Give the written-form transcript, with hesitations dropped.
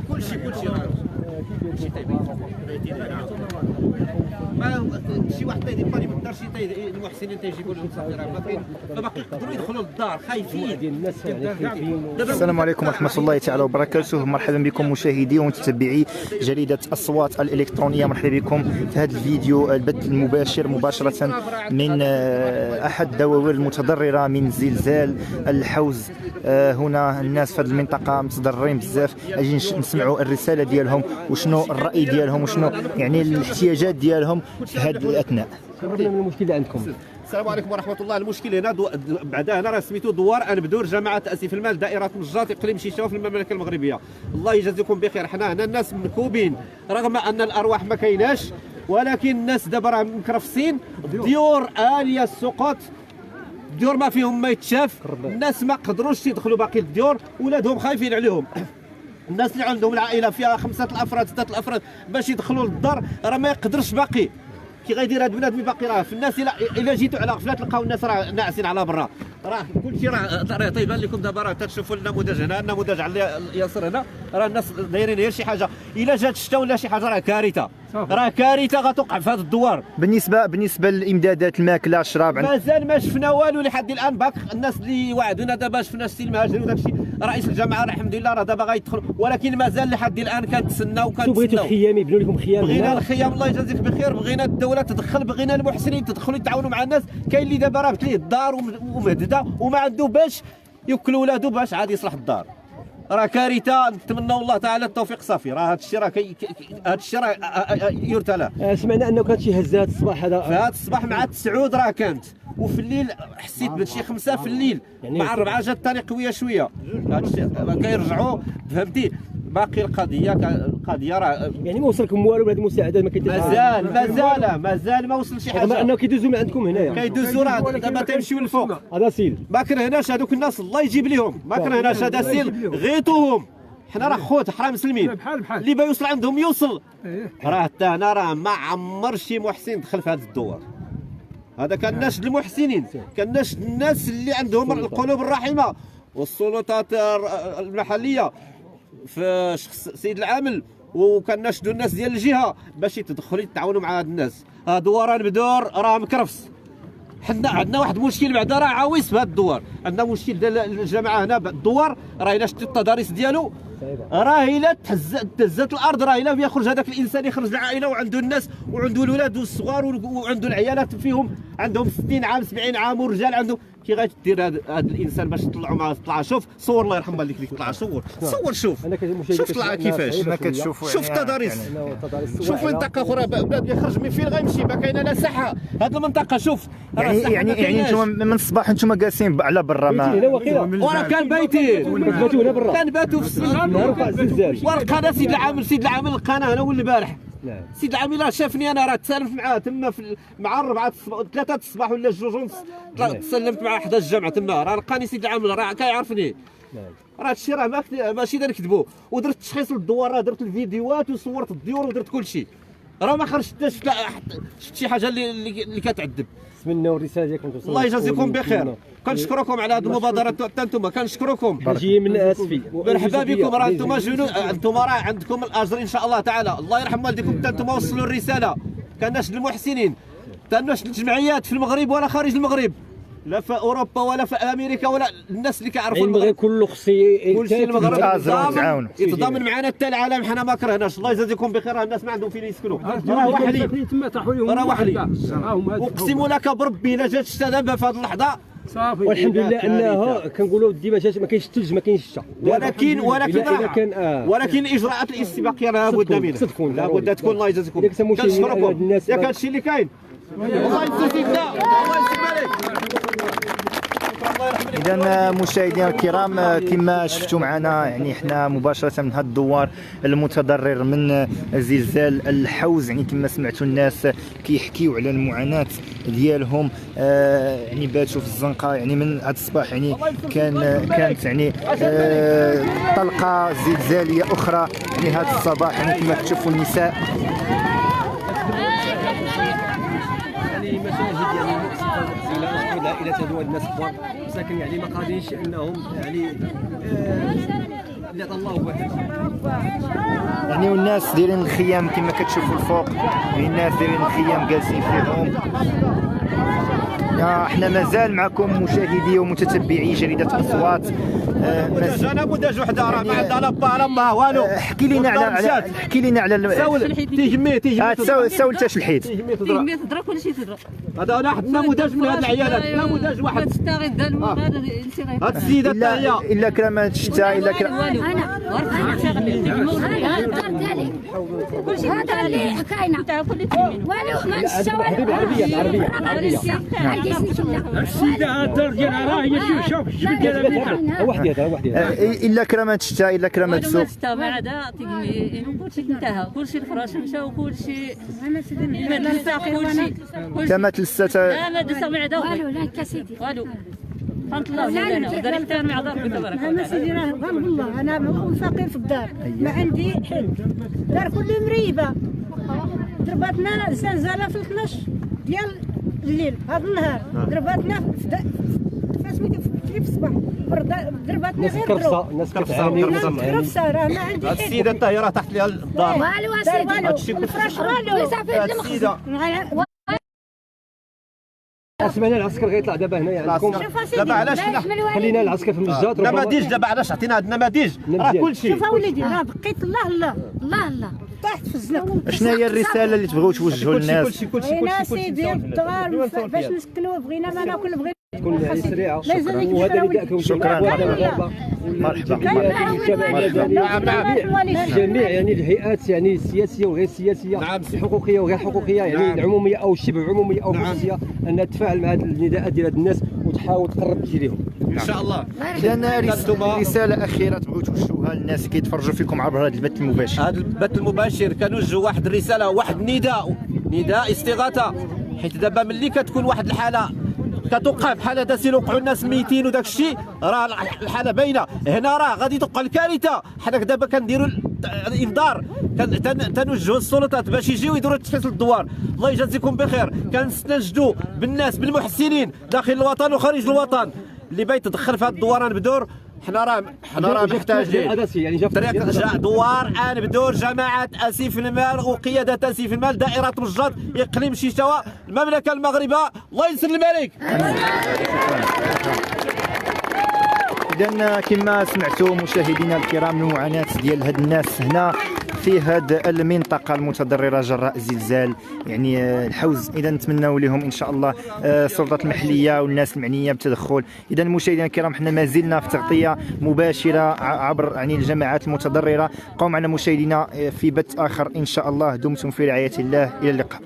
كلشي ما شي واحد تيدير بالي من الدار، شي المحسنين تيجيبوا لهم صغيره، ما باقي يقدروا يدخلوا للدار، خايفين. السلام عليكم ورحمة الله تعالى وبركاته. مرحبا بكم مشاهدي ومتتبعي جريدة أصوات الإلكترونية. مرحبا بكم في هذا الفيديو البث المباشر مباشرة من أحد الدواوين المتضررة من زلزال الحوز. هنا الناس في هذه المنطقة متضررين بزاف، اجي نسمعوا الرسالة ديالهم وشنو الرأي ديالهم وشنو يعني الاحتياجات ديالهم في هذه الأثناء. خبرنا من المشكل اللي عندكم. السلام عليكم ورحمه الله. المشكل هنا بعدا هنا راه سميتو دوار انبدور جماعه تاسيس المال دائره مجات اقليم شيشاوه في المملكه المغربيه. الله يجازيكم بخير. حنا هنا الناس منكوبين رغم ان الارواح ما كايناش، ولكن الناس دابا راه مكرفسين، الديور آلية السقوط، الديور ما فيهم ما يتشاف، الناس ما قدروش يدخلوا باقي الديور، ولادهم خايفين عليهم. الناس اللي عندهم العائله فيها 5 الافراد 6 الافراد باش يدخلوا للدار راه ما يقدرش باقي. كي غيدير هاد بنادم باقي راه في الناس الا جيتوا على غفله تلقاو الناس راه ناعسين على برا، راه كلشي راه طيبان لكم. دابا راه تشوفوا النموذج هنا، النموذج على اليسار هنا، راه الناس دايرين غير شي حاجه، الا جات الشتا ولا شي حاجه راه كارثه، راه كارثه غتوقع في هذا الدوار. بالنسبه للامدادات الماكله الشراب مازال ما شفنا والو لحد الان. باقي الناس اللي وعدونا دابا شفنا السي المهاجر وداك الشيء، رئيس الجماعه الحمد لله راه دابا غيدخل، ولكن مازال لحد الان كنتسناو بغيتوا الخيام يبنوا لكم خيام؟ بغينا الخيام الله يجازيك بخير، بغينا الدوله تدخل، بغينا المحسنين تدخلوا يتعاونوا مع الناس. كاين اللي دابا راه ليه الدار ومهدده وما عنده باش يوكل ولادو باش عاد يصلح الدار، راه كارثه. نتمنوا الله تعالى التوفيق صافي. راه هذا الشيء راه هذا الشيء راه يرتلى. سمعنا انه كانت شي هزات الصباح هذا، هذا الصباح مع 9 راه كانت، وفي الليل حسيت بشي 5 في الليل، يعني مع 4 جات ثاني قويه شويه. هذا الشيء كيرجعوا، فهمتي. باقي القضيه راه يعني ما وصلكم والو بهذه المساعدات؟ ما كيدير مازال ما وصل شي حاجه. رغم انه كيدوزوا من عندكم هنايا، كيدوزوا راه دابا تيمشيو للفوق. هذا سيل ما كرهناش هذوك الناس، الله يجيب لهم، ما كرهناش هذا سيل غيطوهم. حنا راه خوت حرام مسلمين، اللي با يوصل عندهم يوصل. راه حتى هنا راه ما عمر شي محسن دخل في هذا الدوار. هذا كان ناشد المحسنين، كان ناشد الناس اللي عندهم القلوب الرحيمه والسلطات المحليه في شخص سيد العامل، وكان ناشدوا الناس ديال الجهه باش يتدخلوا يتعاونوا مع هاد الناس. هاد دوار البدور راه مكرفس. حنا عندنا واحد المشكل بعدا راه عويص في هاد الدوار، عندنا مشكل ديال الجماعه هنا الدوار، راه الا شتي التضاريس ديالو راه الا تهزت الارض، راه الا يخرج هذاك الانسان، يخرج العائله وعنده الناس وعنده الولاد والصغار وعنده العيالات فيهم عندهم 60 عام 70 عام، والرجال عندهم. كي غادير هذا الانسان باش تطلعوا معاه؟ طلع شوف صور، الله يرحم والديك اللي طلع صور شوف طلع كيفاش، ما كتشوفوا شوف التضاريس. شوف منطقه اخرى بلاد يخرج من فين غيمشي، ما كاينه لا ساحه. هذه المنطقه شوف يعني انتم من الصباح انتم جالسين على برا، ما وراه كان بايتين، باتوا هنا برا، كان باتوا في نهار وقع الزلزال. ولقانا سيد العامل لقانا انا والبارح. سيد العامل راه شافني انا، راه تسالفت معاه تما مع 4 3 الصباح ولا 2 ونص، تسلمت معاه حدا الجامع تما، راه لقاني سيد العامل راه كيعرفني. راه هادشي راه ماشي نكذبوا، ودرت تشخيص للدوار، راه درت الفيديوهات وصورت الديور ودرت كل شيء، راه ما خرجت حتى شفت شي حاجه اللي كتعذب. نتمنوا الرساله ديالكم توصل. الله يجازيكم بخير. كنشكركم على هذه المبادره حتى انتم، كنشكركم. جايين من اسفي، مرحبا بكم. راه انتم جنود، انتم راه عندكم الاجر ان شاء الله تعالى. الله يرحم والديكم حتى انتم وصلوا الرساله. كناش المحسنين، كناش الجمعيات في المغرب ولا خارج المغرب، لا في اوروبا ولا في امريكا، ولا الناس اللي كيعرفوا المغرب كله خصي كلشي المغرب تعاونوا يتضامن معنا حتى العالم. حنا ما كرهناش، الله يجازيكم بخير. الناس ما عندهم فين يسكنوا، راه وحلي تما طاحوا لهم، راه وحلي. اقسم لك بربي الا جات الشتا دابا في هذه اللحظه صافي، والحمد لله انها كنقولوا ديما جات، ما كاينش الثلج ما كاينش الشتا، ولكن الاجراءات الاستباقيه لابد منها، لابد تكون. الله يجازيكم، كنشكركم. ياك هادشي اللي كاين. الله يسلمنا، الله يسلم عليك. إذا مشاهدينا الكرام، كما شفتوا معنا يعني حنا مباشرة من هذا الدوار المتضرر من زلزال الحوز. يعني كما سمعتوا الناس كيحكيوا على المعاناة ديالهم، يعني باتوا في الزنقة. يعني من هذا الصباح يعني كانت يعني طلقة زلزالية أخرى يعني هذا الصباح. يعني كما كتشوفوا النساء، يعني مشاهد يعني مؤسفه ومحزنه الى العائلات هذو الناس كبار مساكن، يعني ما قادرينش انهم يعني اللي عطا الله واحد. يعني والناس دايرين الخيام كما كتشوفوا الفوق، يعني الناس دايرين الخيام جالسين فيهم. احنا مازال معكم مشاهدي ومتتبعي جريدة أصوات. نموذج وحده راه ما عندها لا با لا ما والو. احكي لنا على ساول تاش الحيد. تيجمي تضرب كلشي تضرب. هذا انا واحد النموذج من هاد العيالات، نموذج واحد. تستغل المبادر هاد السيده حتى هي الا كرامه الشتاء الا انا كلشي هذا اللي كاينه والو ما نشتغل. عربيه السيده هاد ديالها راه هي شوف جبد ديالها وحدها الا كرامه الشتاء الا كرامه السوق. ما عدا تيجمي كلشي انتهى، كلشي الفراش مشى وكلشي كلشي كما تلسات لا ما دسا ما عدا والو. لا كاسيدي والو فهمت الله لنا وداري حتى مع ضرب تبارك الله. سيدي راه غالب الله انا فقير في الدار ما عندي حل، دار كل مريبه ضربتنا زلزال في 12 ديال الليل هذا النهار. ضربتنا فاسميتو في الصباح ضربتنا غير ضرب. الناس كتعاني كرفسه راه ما عندي هاد السيده حتى هي راه تحت ليها الدار. والو اسيدي هادشي الفراش والو السيده سمعنا العسكر غيطلع دابا هنايا عندكم. دابا علاش خلينا العسكر في المسجات. نماذج دابا علاش عطينا هاد النماذج راه كلشي. شوف اوليدي راه بقيت الله طاحت في الزنقه. شنو هي الرساله اللي تبغيو توجهوا للناس؟ بغينا سيدي الدار باش نسكنوا، بغينا ما ناكل، بغينا تكون سريعه. وهذا اللي داكم شكرا. مرحبا. جميع يعني الهيئات يعني السياسيه وغير السياسيه، الحقوقيه وغير الحقوقيه، يعني العموميه او شبه عموميه او خصوصيه، انها تتفاعل مع هذه النداءات ديال هاد الناس وتحاول تقرب تجي لهم ان شاء الله. اذا رساله اخيره تبغوا توجهوها للناس اللي كيتفرجوا فيكم عبر هذا البث المباشر. هذا البث المباشر كنوجهوا واحد الرساله، واحد نداء استغاثه، حيت دابا ملي كتكون واحد الحاله كتوقع بحال هذا سير وقعوا الناس ميتين وداك الشيء، راه الحاله باينه هنا، راه غادي توقع الكارثه. حنا دابا كنديروا الانذار، تنوجهوا السلطات باش يجيو يديروا تشخيص للدوار. الله يجازيكم بخير. كنستنجدوا بالناس بالمحسنين داخل الوطن وخارج الوطن اللي باغي تدخل في هذا الدوار بدور. حنا راه محتاجين طريقه جاء دوار بدور جماعه اسيف المال وقياده اسيف المال، دائره مجد، اقليم شيشاوه، المملكه المغربيه. الله ينصر الملك. إذا كما سمعتوا مشاهدينا الكرام المعاناة ديال هاد الناس هنا في هاد المنطقة المتضررة جراء الزلزال، يعني الحوز. إذا نتمنوا لهم إن شاء الله السلطات المحلية والناس المعنية بالتدخل. إذا مشاهدينا الكرام حنا ما زلنا في تغطية مباشرة عبر يعني الجماعات المتضررة. بقوا معنا مشاهدينا في بث آخر إن شاء الله. دمتم في رعاية الله، إلى اللقاء.